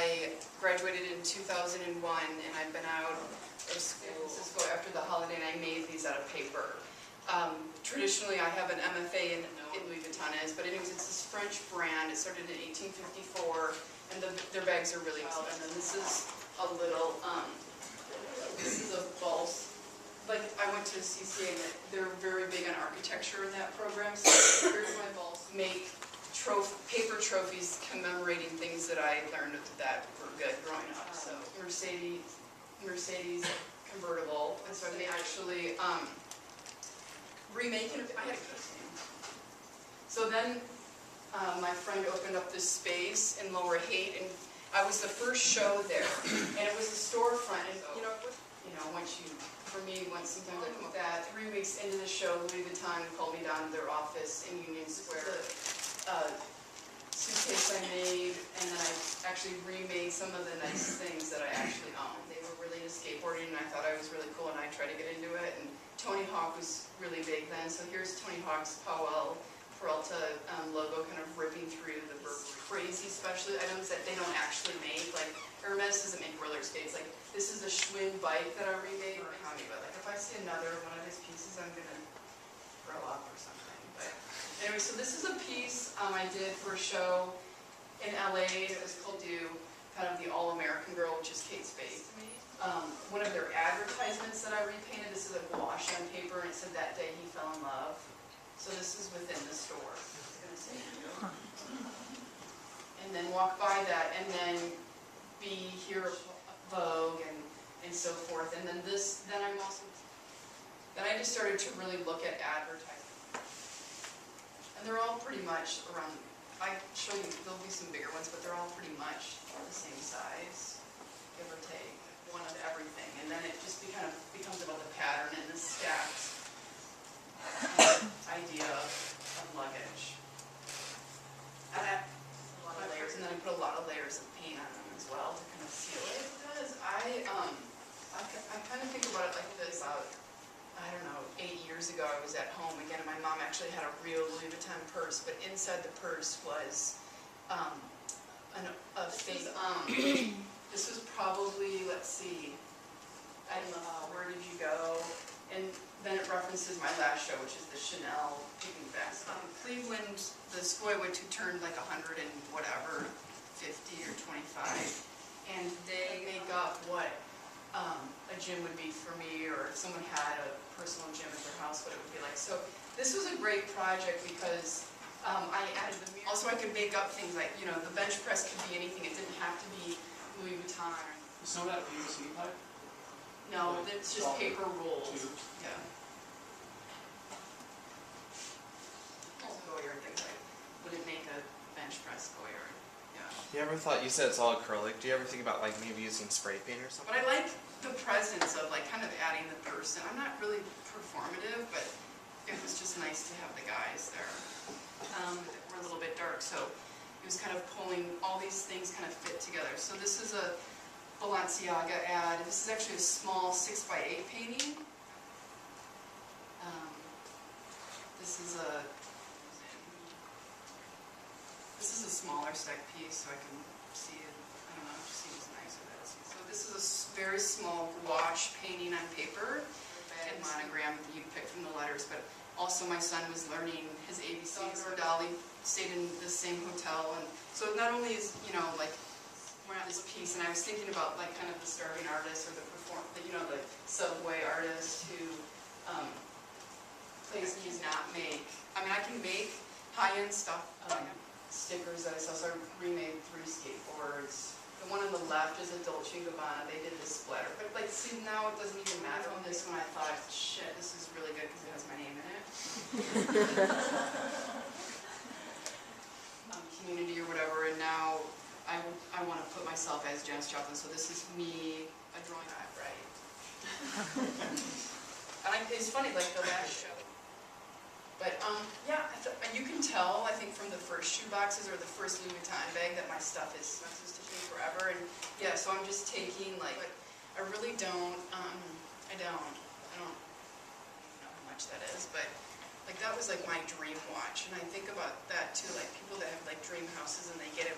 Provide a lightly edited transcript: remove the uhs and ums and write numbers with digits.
I graduated in 2001, and I've been out of San Francisco after the holiday, and I made these out of paper. Traditionally, I have an MFA in Louis Vuitton, but anyways, it's this French brand. It started in 1854, and their bags are really well. And then this is a little, this is a false. Like, I went to CCA, and they're very big on architecture in that program, so here's my balls. Make paper trophies commemorating things that I learned that were good growing up. So Mercedes convertible, and so I actually remaking it. I had a good name. So then my friend opened up this space in Lower Haight, and I was the first show there, and it was a storefront. And once sometimes I come up that 3 weeks into the show, Louis Vuitton called me down to their office in Union Square. Suitcase I made, and then I actually remade some of the nice things that I actually owned. They were really into skateboarding, and I thought I was really cool, and I tried to get into it. And Tony Hawk was really big then, so here's Tony Hawk's Powell Peralta logo kind of ripping through the crazy special items that they don't actually make. Like Hermes doesn't make roller skates. Like this is a Schwinn bike that I remade. But like if I see another one of his pieces, I'm gonna throw up or something. But anyway, so this is a piece I did for a show in LA. It was called kind of the All-American Girl, which is Kate Spade. One of their advertisements that I repainted, this is a gouache on paper, and it said that day he fell in love. So this is within the store. It's gonna say, and then walk by that, and then be here, Vogue, and so forth. And then then I just started to really look at advertising. And they're all pretty much around, I show you, there'll be some bigger ones, but they're all pretty much the same size, give or take, one of everything. And then it just kind of becomes about the pattern and the stacked idea of luggage. And a lot of layers, and then I put a lot of layers of paint on them as well to kind of seal it. Because I kind of think about it like this. I don't know, 8 years ago I was at home again, and my mom actually had a real Louis Vuitton purse, but inside the purse was a fake. This was probably, let's see, I don't know, Where Did You Go? And then it references my last show, which is the Chanel picking basket. Cleveland, the Spoywood, who turned like 100 and whatever, 50 or 25, and they make up what a gym would be for me, or if someone had a personal gym at their house, what it would be like. So this was a great project because I added the mirror. Also, I could make up things like, the bench press could be anything. It didn't have to be Louis Vuitton. Is some of that PVC pipe? No, it's just paper rolls. Yeah. Goyer things like, would it make a bench press Goyer? Yeah. You ever thought, you said it's all acrylic, do you ever think about like maybe using spray paint or something? But I like the presence of like kind of adding the person. I'm not really performative, but it was just nice to have the guys there. We're a little bit dark, so it was kind of pulling all these things kind of fit together. So this is a Balenciaga ad. This is actually a small 6x8 painting. This is a smaller stack piece, so I can see it. I don't know, it just seems nicer that it's. So this is a very small gouache painting on paper, and monogram that you pick from the letters. But also, my son was learning his ABCs. Dolly stayed in the same hotel, and so not only is like. We're at this piece, and I was thinking about like kind of the starving artist or the the subway artist who plays does not make. I mean, I can make high-end stuff, stickers that I saw. So I remade 3 skateboards. The one on the left is a Dolce & Gabbana. They did this splatter, but like, see, now it doesn't even matter on this one. I thought, shit, this is really good because it has my name in it. Community or whatever, and now. I want to put myself as Janis Joplin, so this is me, a drawing I write. And it's funny, like the last show. But yeah, you can tell, I think, from the first shoe boxes or the first Louis Vuitton bag that my stuff is to me forever. And yeah, so I'm just taking like, I really don't, I don't know how much that is, but. Like that was like my dream watch, and I think about that too, like people that have like dream houses and they get it